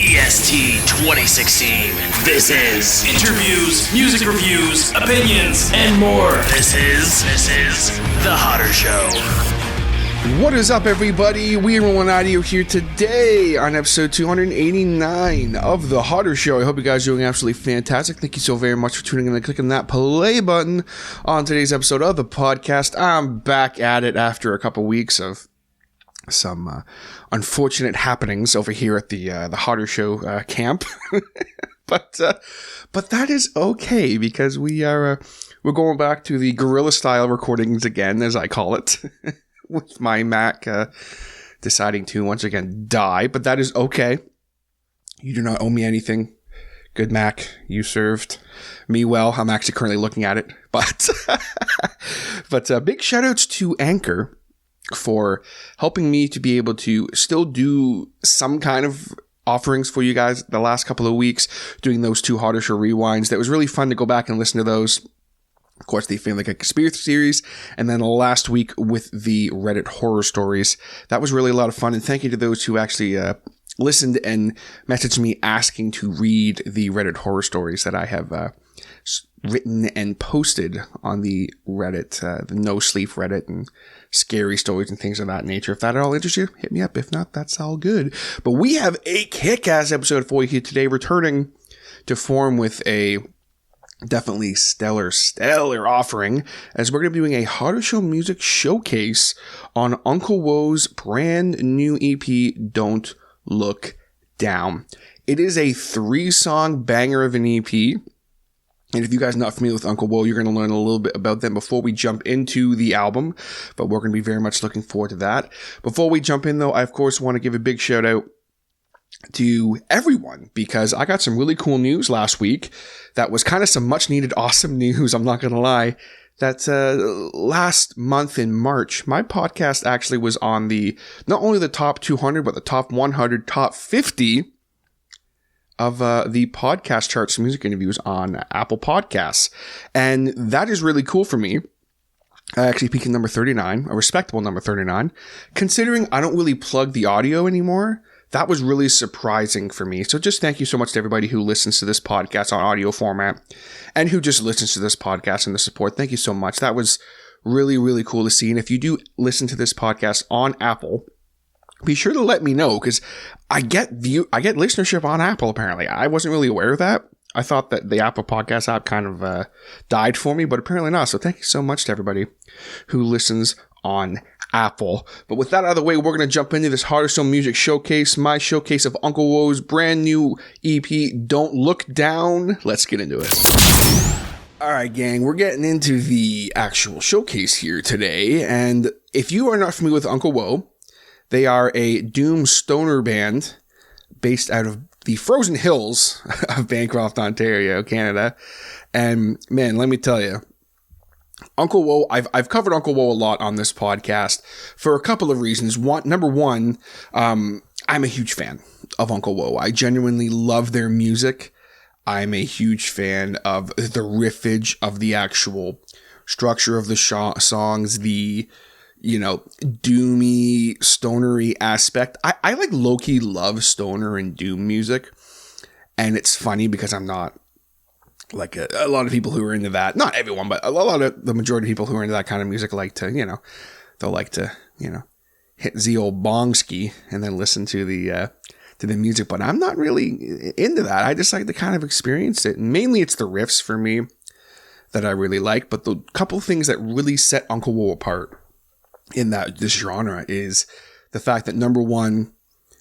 EST 2016. This is interviews, music reviews, opinions, and more. This is The Hodder Show. What is up, everybody? We are rolling out of here today on episode 289 of The Hodder Show. I hope you guys are doing absolutely fantastic. Thank you so very much for tuning in and clicking that play button on today's episode of the podcast. I'm back at it after a couple weeks of some unfortunate happenings over here at the Hodder Show camp. But that is okay, because we're going back to the guerrilla style recordings again, as I call it. With my Mac deciding to once again die, but that is okay. You do not owe me anything. Good Mac, you served me well. I'm actually currently looking at it, but big shout outs to Anchor for helping me to be able to still do some kind of offerings for you guys the last couple of weeks, doing those 2 Hodder Show rewinds. That was really fun to go back and listen to those. Of course, the Family Guy Conspiracy series, and then last week with the Reddit horror stories. That was really a lot of fun, and thank you to those who actually listened and messaged me asking to read the Reddit horror stories that I have written and posted on the Reddit, the No Sleep Reddit, and scary stories and things of that nature. If that at all interests you, hit me up. If not, that's all good. But we have a kick-ass episode for you here today, returning to form with a definitely stellar offering, as we're going to be doing a Hodder Show music showcase on Uncle Woe's brand new EP, Don't Look Down. It is a 3-song banger of an EP. And if you guys are not familiar with Uncle Woe, you're going to learn a little bit about them before we jump into the album. But we're going to be very much looking forward to that. Before we jump in, though, I, of course, want to give a big shout out to everyone, because I got some really cool news last week that was kind of some much needed awesome news. I'm not going to lie, that last month in March, my podcast actually was on the not only the top 200 but the top 100, top 50 of the podcast charts music interviews on Apple Podcasts, and that is really cool for me. Actually peaking number 39, a respectable number 39, considering I don't really plug the audio anymore. That was really surprising for me. So just thank you so much to everybody who listens to this podcast on audio format and who just listens to this podcast and the support. Thank you so much. That was really, really cool to see. And if you do listen to this podcast on Apple, be sure to let me know, because I get listenership on Apple, apparently. I wasn't really aware of that. I thought that the Apple Podcast app kind of died for me, but apparently not. So thank you so much to everybody who listens on Apple. But with that out of the way, we're going to jump into this Hodder Show music showcase, my showcase of Uncle Woe's brand new EP, Don't Look Down. Let's get into it. All right, gang, we're getting into the actual showcase here today. And if you are not familiar with Uncle Woe, they are a doom stoner band based out of the frozen hills of Bancroft, Ontario, Canada. And man, let me tell you, Uncle Woe, I've covered Uncle Woe a lot on this podcast for a couple of reasons. Number one, I'm a huge fan of Uncle Woe. I genuinely love their music. I'm a huge fan of the riffage of the actual structure of the songs, the, doomy, stonery aspect. I like low-key love stoner and doom music. And it's funny because I'm not like a lot of people who are into that. Not everyone, but a lot of the majority of people who are into that kind of music like to, they'll like to, hit the old bong ski and then listen to the music. But I'm not really into that. I just like to kind of experience it. And mainly it's the riffs for me that I really like. But the couple things that really set Uncle Woe apart in this genre is the fact that, number one,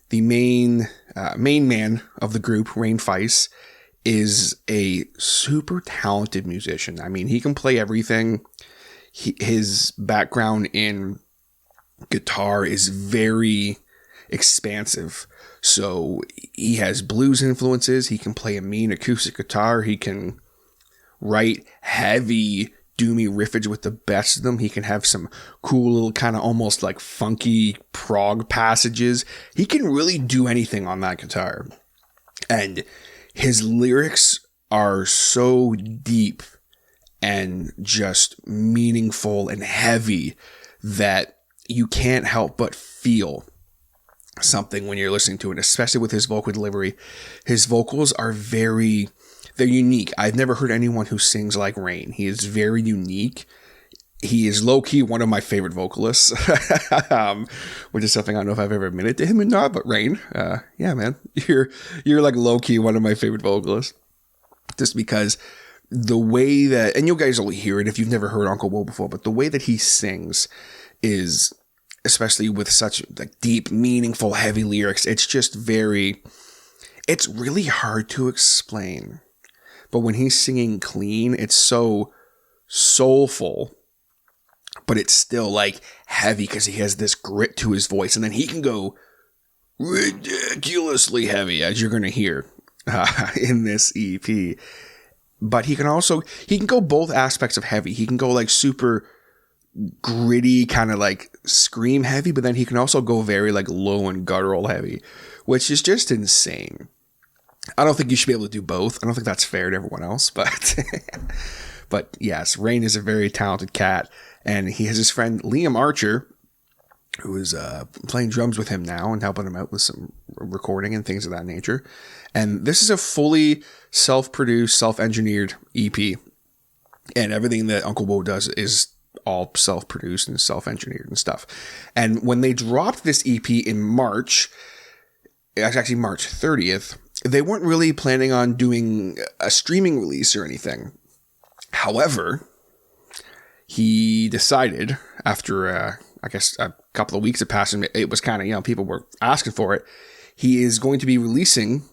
the main man of the group, Rain Feiss, is a super talented musician. I mean, he can play everything. His background in guitar is very expansive. So he has blues influences. He can play a mean acoustic guitar. He can write heavy, doomy riffage with the best of them. He can have some cool little kind of almost like funky prog passages. He can really do anything on that guitar. And his lyrics are so deep and just meaningful and heavy that you can't help but feel something when you're listening to it, especially with his vocal delivery. His vocals are they're unique. I've never heard anyone who sings like Rain. He is very unique. He is low-key one of my favorite vocalists, which is something I don't know if I've ever admitted to him or not, but Rain, yeah, man, you're like low-key one of my favorite vocalists, just because the way that, and you guys will hear it if you've never heard Uncle Woe before, but the way that he sings is, especially with such like deep, meaningful, heavy lyrics, it's just it's really hard to explain. But when he's singing clean, it's so soulful, but it's still like heavy because he has this grit to his voice, and then he can go ridiculously heavy, as you're going to hear in this EP. But he can go both aspects of heavy. He can go like super gritty, kind of like scream heavy, but then he can also go very like low and guttural heavy, which is just insane. I don't think you should be able to do both. I don't think that's fair to everyone else, but yes, Rain is a very talented cat, and he has his friend Liam Archer, who is playing drums with him now and helping him out with some recording and things of that nature. And this is a fully self-produced, self-engineered EP, and everything that Uncle Woe does is all self-produced and self-engineered and stuff. And when they dropped this EP in March, actually March 30th, they weren't really planning on doing a streaming release or anything. However, he decided after, I guess, a couple of weeks had passed, and it was kind of, people were asking for it. He is going to be releasing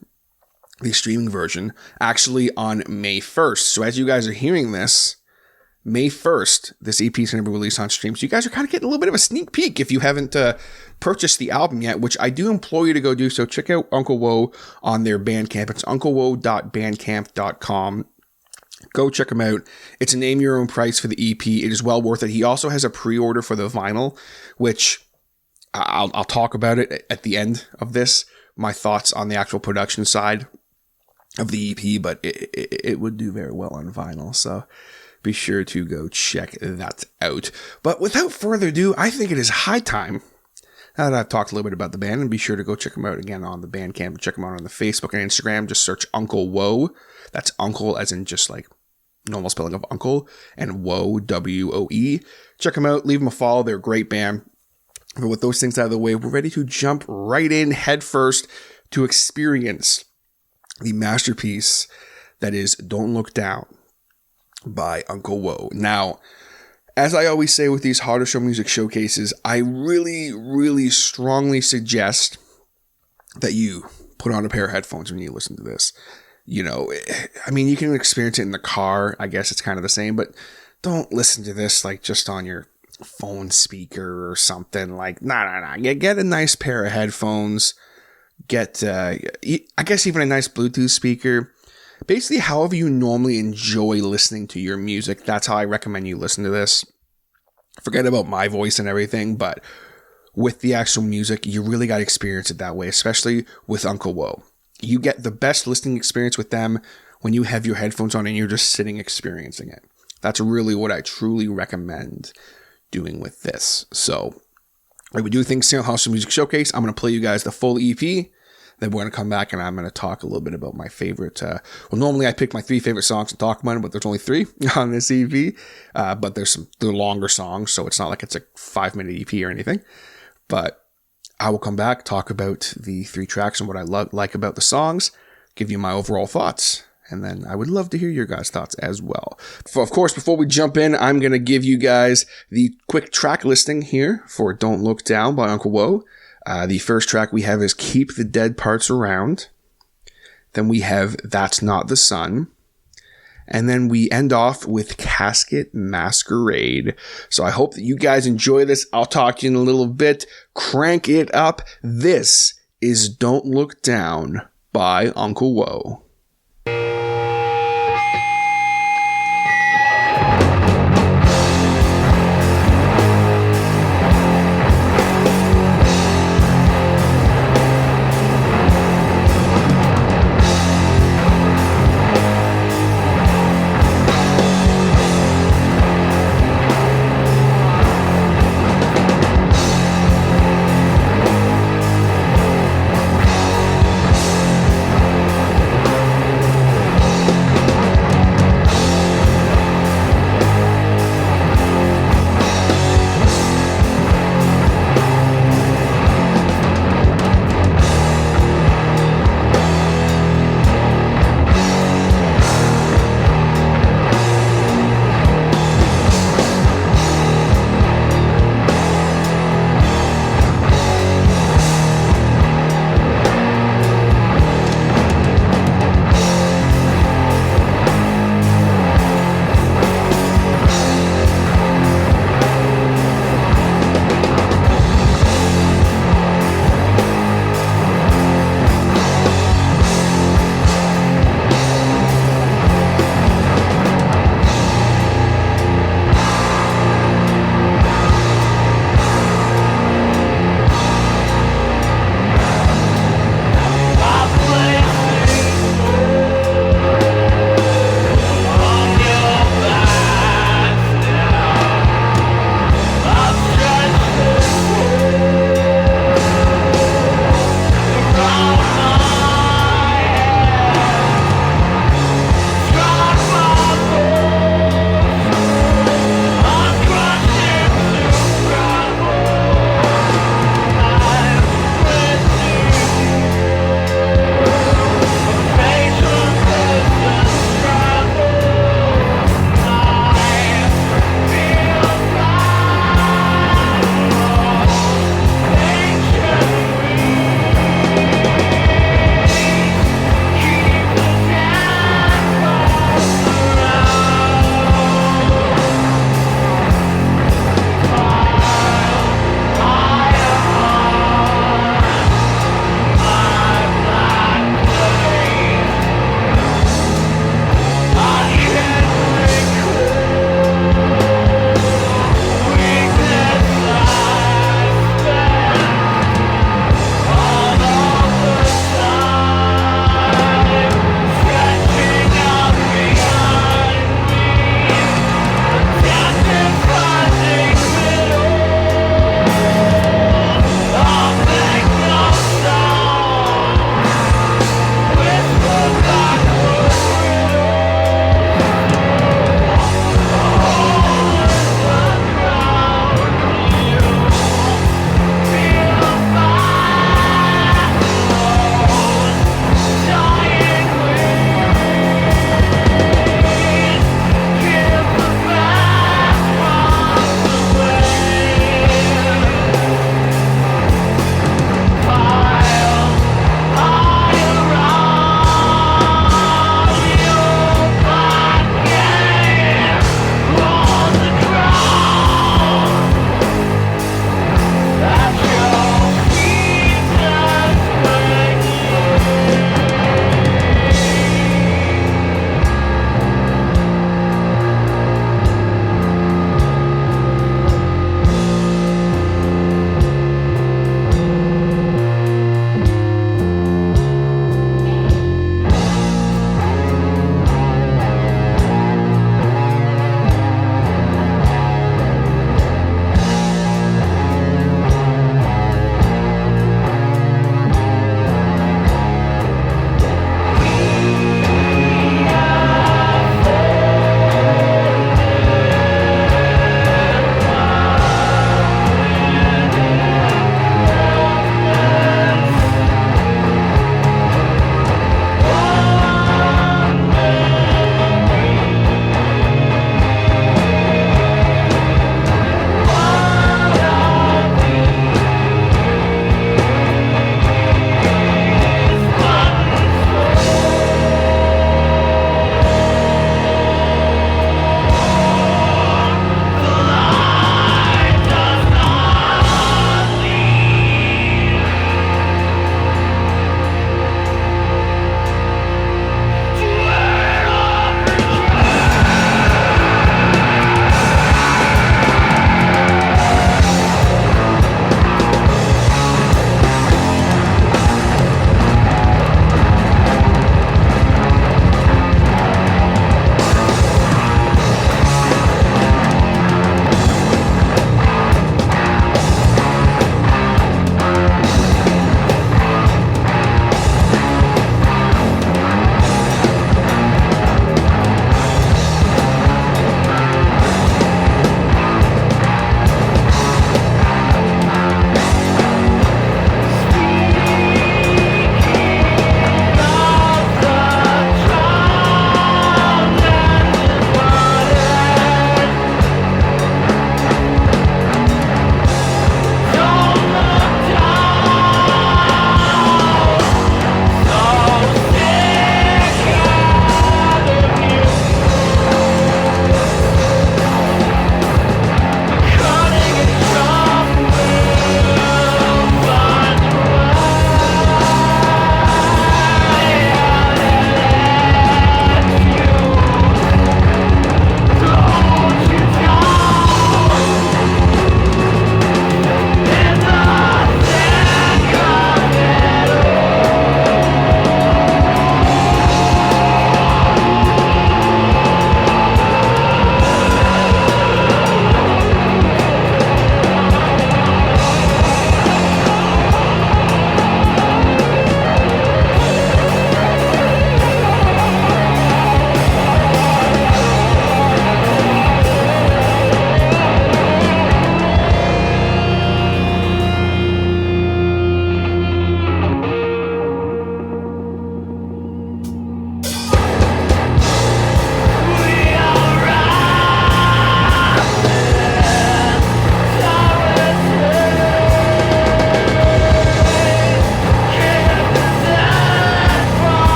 the streaming version actually on May 1st. So as you guys are hearing this, May 1st, this EP is going to be released on stream. So you guys are kind of getting a little bit of a sneak peek if you haven't purchased the album yet, which I do implore you to go do. So check out Uncle Woe on their Bandcamp. It's unclewoe.bandcamp.com. Go check him out. It's a name your own price for the EP. It is well worth it. He also has a pre-order for the vinyl, which I'll talk about it at the end of this. My thoughts on the actual production side of the EP, but it would do very well on vinyl. So be sure to go check that out. But without further ado, I think it is high time, now that I've talked a little bit about the band, and be sure to go check them out again on the Bandcamp. Check them out on the Facebook and Instagram. Just search Uncle Woe. That's Uncle as in just like normal spelling of Uncle, and Woe, W-O-E. Check them out. Leave them a follow. They're a great band. But with those things out of the way, we're ready to jump right in head first to experience the masterpiece that is Don't Look Down by Uncle Woe. Now, as I always say with these Harder Show music showcases, I really, really strongly suggest that you put on a pair of headphones when you listen to this. You can experience it in the car. I guess it's kind of the same, but don't listen to this like just on your phone speaker or something. Like, nah. Get a nice pair of headphones. Get, I guess even a nice Bluetooth speaker. Basically, however you normally enjoy listening to your music, that's how I recommend you listen to this. Forget about my voice and everything, but with the actual music, you really got to experience it that way, especially with Uncle Woe. You get the best listening experience with them when you have your headphones on and you're just sitting experiencing it. That's really what I truly recommend doing with this. So, like we do things here on House of Music Showcase, I'm going to play you guys the full EP. Then we're going to come back and I'm going to talk a little bit about my favorite. Normally I pick my 3 favorite songs and talk about them, but there's only 3 on this EP. But they're longer songs, so it's not like it's a 5-minute EP or anything. But I will come back, talk about the 3 tracks and what I like about the songs, give you my overall thoughts, and then I would love to hear your guys' thoughts as well. Of course, before we jump in, I'm going to give you guys the quick track listing here for Don't Look Down by Uncle Woe. The first track we have is Keep the Dead Parts Around. Then we have That's Not the Sun. And then we end off with Casket Masquerade. So I hope that you guys enjoy this. I'll talk to you in a little bit. Crank it up. This is Don't Look Down by Uncle Woe.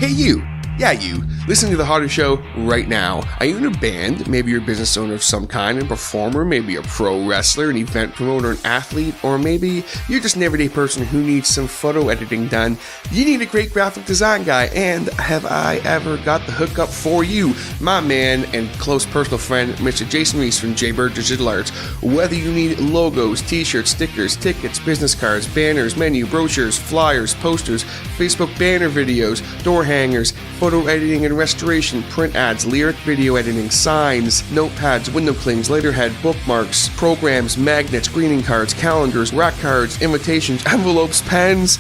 Hey you! Yeah, you. Listen to The Harder Show right now. Are you in a band? Maybe you're a business owner of some kind, a performer, maybe a pro wrestler, an event promoter, an athlete, or maybe you're just an everyday person who needs some photo editing done. You need a great graphic design guy, and have I ever got the hookup for you? My man and close personal friend, Mr. Jason Reese from Jaybird Digital Arts. Whether you need logos, t-shirts, stickers, tickets, business cards, banners, menu, brochures, flyers, posters, Facebook banner videos, door hangers, photo editing and restoration, print ads, lyric video editing, signs, notepads, window clings, letterhead, bookmarks, programs, magnets, greeting cards, calendars, rack cards, invitations, envelopes, pens.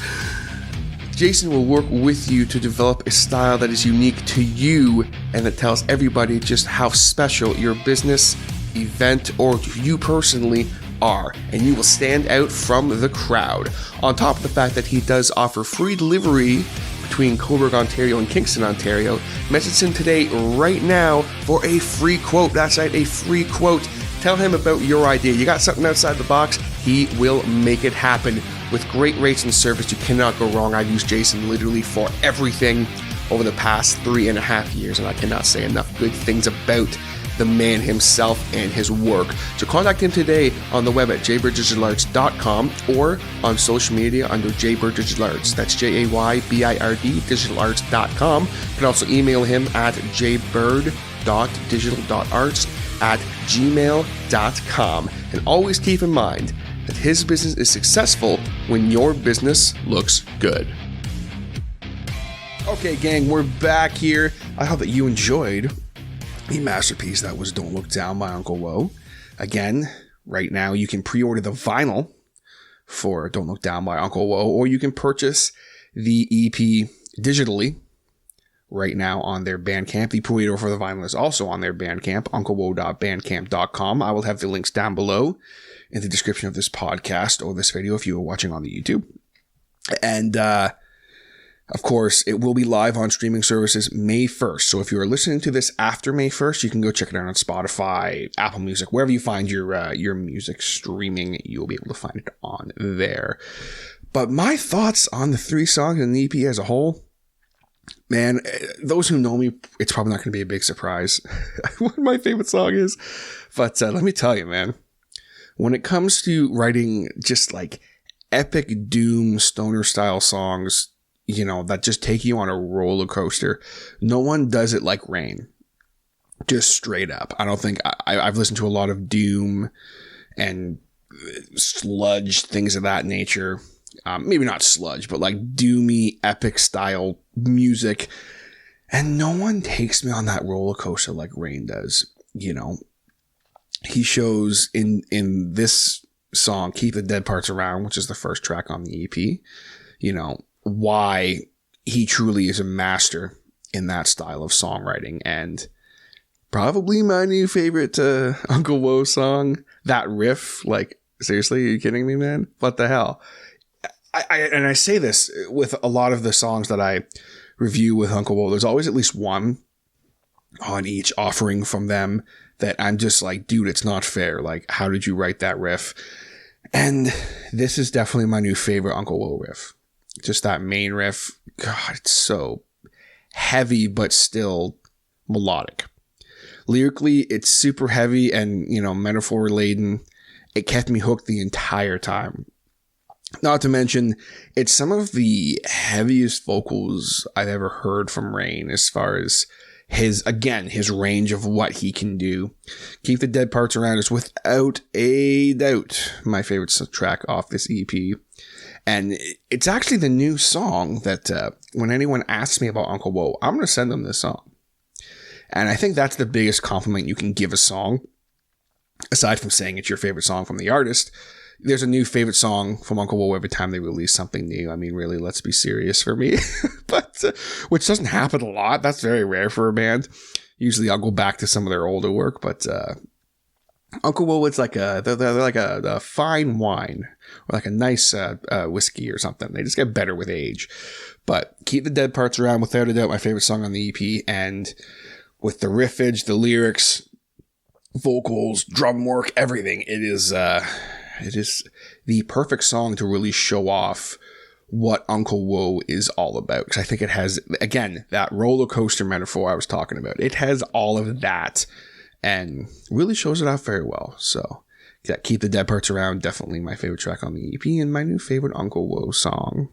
Jason will work with you to develop a style that is unique to you and that tells everybody just how special your business, event, or you personally are, and you will stand out from the crowd. On top of the fact that he does offer free delivery between Coburg, Ontario and Kingston, Ontario, message him today right now for a free quote. That's right, a free quote. Tell him about your idea. You got something outside the box, he will make it happen. With great rates and service, you cannot go wrong. I've used Jason literally for everything over the past 3.5 years, and I cannot say enough good things about the man himself and his work. So contact him today on the web at jaybirddigitalarts.com or on social media under Jaybird Digital Arts. That's Jaybird digitalarts.com. You can also email him at jaybird.digital.arts@gmail.com. And always keep in mind that his business is successful when your business looks good. Okay, gang, we're back here. I hope that you enjoyed the masterpiece that was Don't Look Down by Uncle Woe. Again, right now you can pre-order the vinyl for Don't Look Down by Uncle Woe, or you can purchase the EP digitally right now on their Bandcamp. The pre-order for the vinyl is also on their Bandcamp, unclewoe.bandcamp.com. I will have the links down below in the description of this podcast or this video if you are watching on the YouTube. And, of course, it will be live on streaming services May 1st. So if you are listening to this after May 1st, you can go check it out on Spotify, Apple Music, wherever you find your music streaming, you'll be able to find it on there. But my thoughts on the 3 songs and the EP as a whole, man, those who know me, it's probably not going to be a big surprise what my favorite song is. But let me tell you, man, when it comes to writing just like epic doom stoner style songs, you know, that just take you on a roller coaster, no one does it like Rain. Just straight up. I don't think I've listened to a lot of doom and sludge, things of that nature. Maybe not sludge, but like doomy, epic style music. And no one takes me on that roller coaster like Rain does. You know, he shows in this song, Keep the Dead Parts Around, which is the first track on the EP, you know, why he truly is a master in that style of songwriting. And probably my new favorite Uncle Woe song, that riff, like, seriously, are you kidding me, man? What the hell? I say this with a lot of the songs that I review with Uncle Woe, there's always at least one on each offering from them that I'm just like, dude, it's not fair. Like, how did you write that riff? And this is definitely my new favorite Uncle Woe riff. Just that main riff. God, it's so heavy, but still melodic. Lyrically, it's super heavy and, you know, metaphor laden. It kept me hooked the entire time. Not to mention, it's some of the heaviest vocals I've ever heard from Rain as far as his range of what he can do. Keep the Dead Parts Around is without a doubt my favorite track off this EP. And it's actually the new song that when anyone asks me about Uncle Woe, I'm going to send them this song. And I think that's the biggest compliment you can give a song. Aside from saying it's your favorite song from the artist, there's a new favorite song from Uncle Woe every time they release something new. I mean, really, let's be serious for me. But which doesn't happen a lot. That's very rare for a band. Usually I'll go back to some of their older work, but Uncle Woe, it's like they're like a fine wine or like a nice whiskey or something. They just get better with age. But Keep the Dead Parts Around, without a doubt, my favorite song on the EP. And with the riffage, the lyrics, vocals, drum work, everything, it is the perfect song to really show off what Uncle Woe is all about. Because I think it has, again, that roller coaster metaphor I was talking about. It has all of that and really shows it off very well. So yeah, Keep the Dead Parts Around, definitely my favorite track on the EP and my new favorite Uncle Woe song.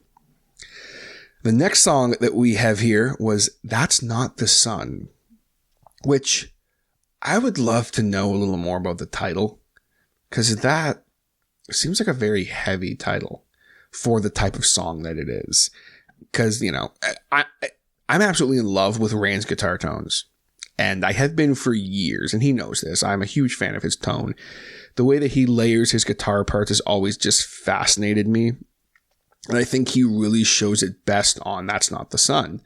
The next song that we have here was That's Not the Sun, which I would love to know a little more about the title, because that seems like a very heavy title for the type of song that it is. Because, you know, I'm absolutely in love with Rain's guitar tones, and I have been for years, and he knows this. I'm a huge fan of his tone. The way that he layers his guitar parts has always just fascinated me, and I think he really shows it best on That's Not the Sun.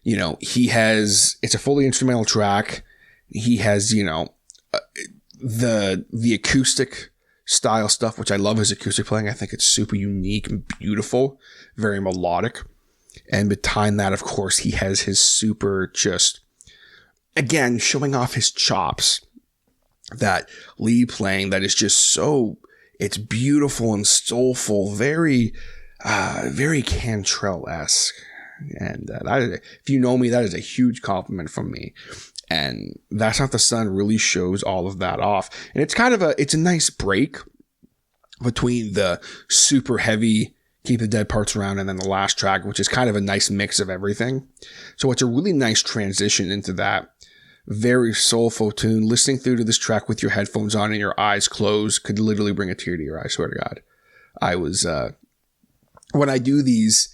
You know, it's a fully instrumental track. He has, you know, the acoustic style stuff, which I love his acoustic playing. I think it's super unique and beautiful, very melodic. And behind that, of course, he has his super just, again, showing off his chops. That lead playing that is just so, it's beautiful and soulful, very Cantrell-esque. And if you know me, that is a huge compliment from me. And That's Not the Sun really shows all of that off. And it's kind of it's a nice break between the super heavy Keep the Dead Parts Around and then the last track, which is kind of a nice mix of everything. So it's a really nice transition into that very soulful tune. Listening through to this track with your headphones on and your eyes closed could literally bring a tear to your eye, I swear to God. I was, when I do these,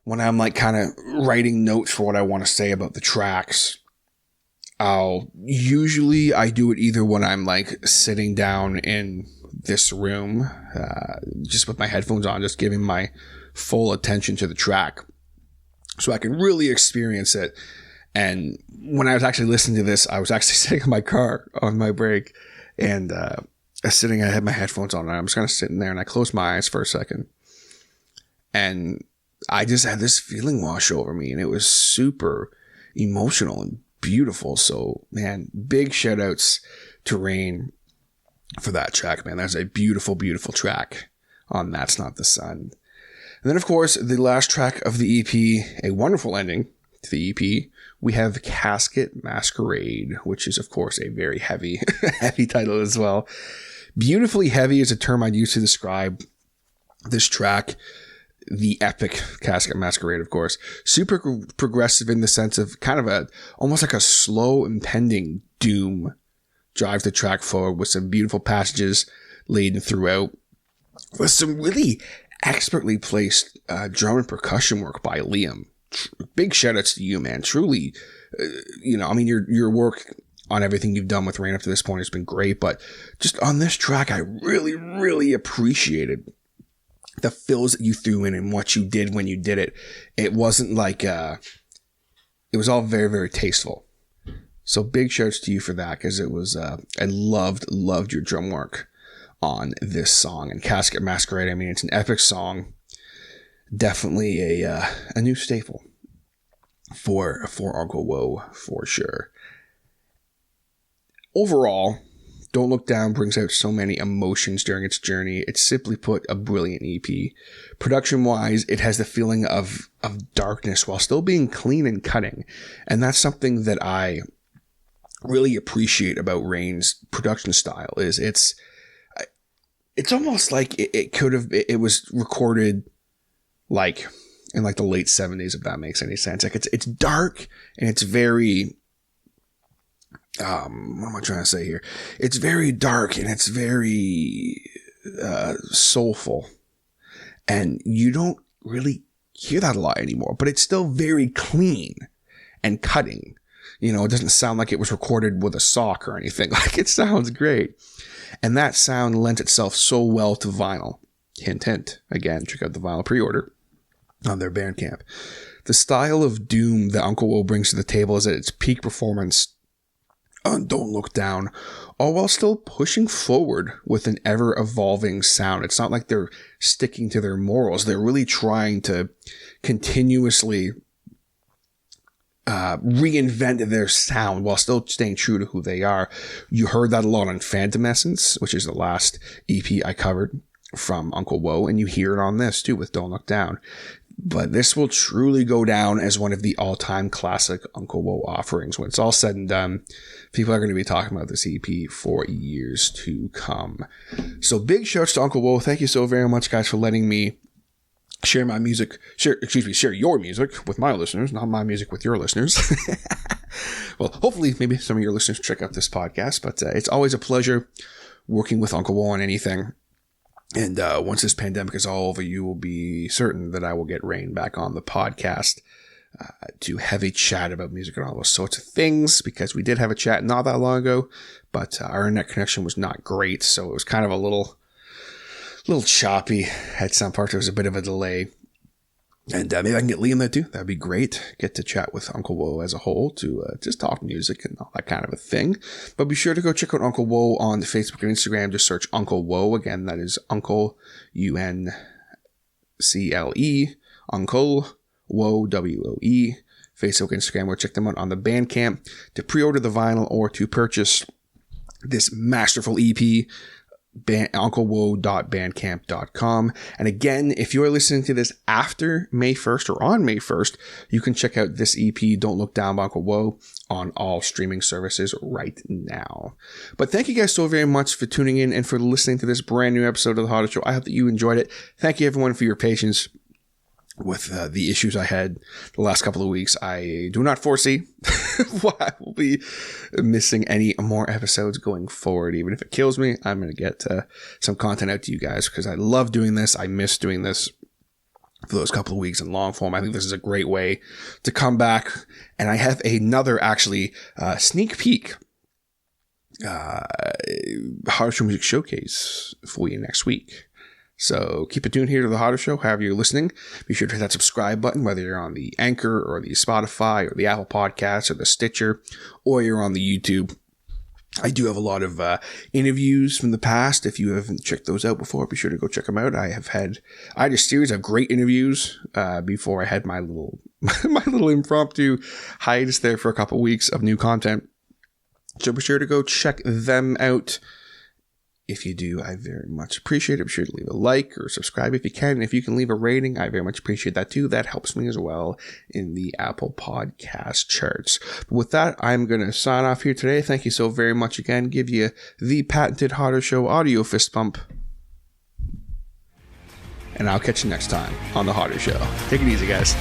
when I'm like kind of writing notes for what I want to say about the tracks, I do it either when I'm like sitting down in this room, just with my headphones on, just giving my full attention to the track so I can really experience it. And when I was actually listening to this, I was actually sitting in my car on my break and I had my headphones on and I was kind of sitting there and I closed my eyes for a second and I just had this feeling wash over me and it was super emotional and beautiful. So, man, big shout outs to Rain for that track, man. That's a beautiful, beautiful track on That's Not the Sun. And then, of course, the last track of the EP, a wonderful ending to the EP, we have Casket Masquerade, which is, of course, a very heavy, heavy title as well. Beautifully heavy is a term I'd use to describe this track. The epic Casket Masquerade, of course. Super progressive in the sense of kind of almost like a slow impending doom drives the track forward with some beautiful passages laden throughout with some really expertly placed drum and percussion work by Liam. Big shout outs to you, man. Truly, your work on everything you've done with Rain up to this point has been great, but just on this track, I really, really appreciated the fills that you threw in and what you did when you did it. It wasn't like, it was all very, very tasteful. So big shouts to you for that, because it was, I loved your drum work on this song. And Casket Masquerade, I mean, it's an epic song. Definitely a new staple for Uncle Woe, for sure. Overall, Don't Look Down brings out so many emotions during its journey. It's simply put a brilliant EP. Production-wise, it has the feeling of darkness while still being clean and cutting. And that's something that I really appreciate about Rain's production style. Is it's almost like it was recorded like in like the late 70s, if that makes any sense. Like it's dark and it's very what am I trying to say here? It's very dark and it's very soulful, and you don't really hear that a lot anymore, but it's still very clean and cutting. You know, it doesn't sound like it was recorded with a sock or anything. Like, it sounds great. And that sound lent itself so well to vinyl. Hint, hint. Again, check out the vinyl pre-order on their Bandcamp. The style of doom that Uncle Woe brings to the table is at its peak performance on Don't Look Down, all while still pushing forward with an ever-evolving sound. It's not like they're sticking to their morals. They're really trying to continuously reinvent their sound while still staying true to who they are. You heard that a lot on Phantom Essence, which is the last EP I covered from Uncle Woe, and you hear it on this too with Don't Look Down. But this will truly go down as one of the all-time classic Uncle Woe offerings. When it's all said and done, people are going to be talking about this EP for years to come. So big shouts to Uncle Woe. Thank you so very much, guys, for letting me share my music, share your music with my listeners, not my music with your listeners. Well, hopefully maybe some of your listeners check out this podcast, but it's always a pleasure working with Uncle Woe on anything. And once this pandemic is all over, you will be certain that I will get Rain back on the podcast to have a chat about music and all those sorts of things, because we did have a chat not that long ago, but our internet connection was not great, so it was kind of a little choppy at some parts. There was a bit of a delay. And maybe I can get Liam there too. That'd be great. Get to chat with Uncle Woe as a whole to just talk music and all that kind of a thing. But be sure to go check out Uncle Woe on Facebook and Instagram. Just search Uncle Woe. Again, that is Uncle, Uncle, Uncle Woe, Woe. Facebook, Instagram, or check them out on the Bandcamp to pre-order the vinyl or to purchase this masterful EP. unclewoe.bandcamp.com. And again, if you're listening to this after May 1st or on May 1st, you can check out this EP, Don't Look Down by Uncle Woe, on all streaming services right now. But thank you guys so very much for tuning in and for listening to this brand new episode of The Hottest Show. I hope that you enjoyed it. Thank you everyone for your patience with the issues I had the last couple of weeks. I do not foresee I will be missing any more episodes going forward. Even if it kills me, I'm going to get some content out to you guys, because I love doing this. I miss doing this for those couple of weeks in long form. I think this is a great way to come back. And I have another actually sneak peek Hottest Show Music Showcase for you next week. So keep it tuned here to The Hottest Show, however you're listening. Be sure to hit that subscribe button, whether you're on the Anchor or the Spotify or the Apple Podcasts or the Stitcher, or you're on the YouTube. I do have a lot of interviews from the past. If you haven't checked those out before, be sure to go check them out. I had a series of great interviews before I had my little impromptu hiatus there for a couple weeks of new content. So be sure to go check them out. If you do, I very much appreciate it. Be sure to leave a like or subscribe if you can. If you can leave a rating, I very much appreciate that too. That helps me as well in the Apple Podcast charts. But with that, I'm going to sign off here today. Thank you so very much again. Give you the patented Hottest Show audio fist pump. And I'll catch you next time on The Hottest Show. Take it easy, guys.